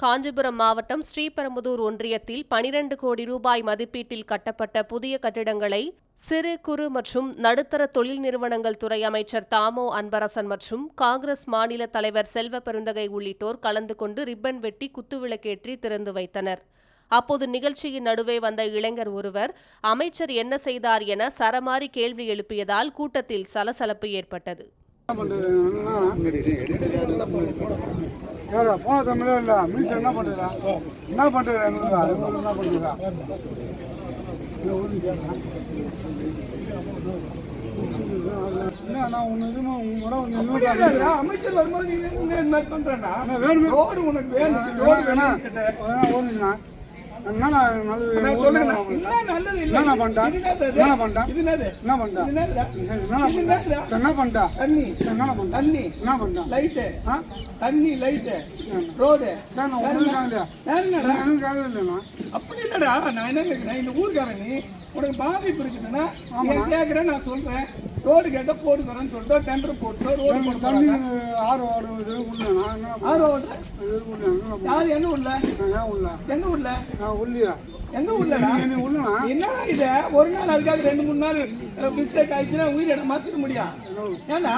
காஞ்சிபுரம் மாவட்டம் ஸ்ரீபெரும்புதூர் ஒன்றியத்தில் 12 கோடி ரூபாய் மதிப்பீட்டில் கட்டப்பட்ட புதிய கட்டிடங்களை சிறு குறு மற்றும் நடுத்தர தொழில் நிறுவனங்கள் துறை அமைச்சர் தாமோ அன்பரசன் மற்றும் காங்கிரஸ் மாநில தலைவர் செல்வ பெருந்தகை உள்ளிட்டோர் கலந்து கொண்டு ரிப்பன் வெட்டி குத்துவிளக்கேற்றி திறந்து வைத்தனர். அப்போது நிகழ்ச்சியின் நடுவே வந்த இளைஞர் ஒருவர் அமைச்சர் என்ன செய்தார் என சரமாரி கேள்வி எழுப்பியதால் கூட்டத்தில் சலசலப்பு ஏற்பட்டது. போன தமிழே இல்ல மினிஸ்டர் என்ன பண்றா அமைச்சர் வரும்போது நீங்க பண்றா வேணும் என்ன உனக்கு பாதிப்பு இருக்குதுன்னா கேட்கிறேன், நான் சொல்றேன். ரோடு கேட்ட போட்டு தரேன்னு சொல்லிட்டு டெண்டர் போட்டு ரோடு தண்ணி ஆறு யாரு எங்க உள்ள எங்க உள்ள உள்ளியா எங்க உள்ள என்னடா இத ஒரு நாள் அதுக்காக 2-3 நாள் மிஸ்டேக் ஆயிடுச்சுன்னா உயிரிழக்க மாத்திக்க முடியும். ஏன்னா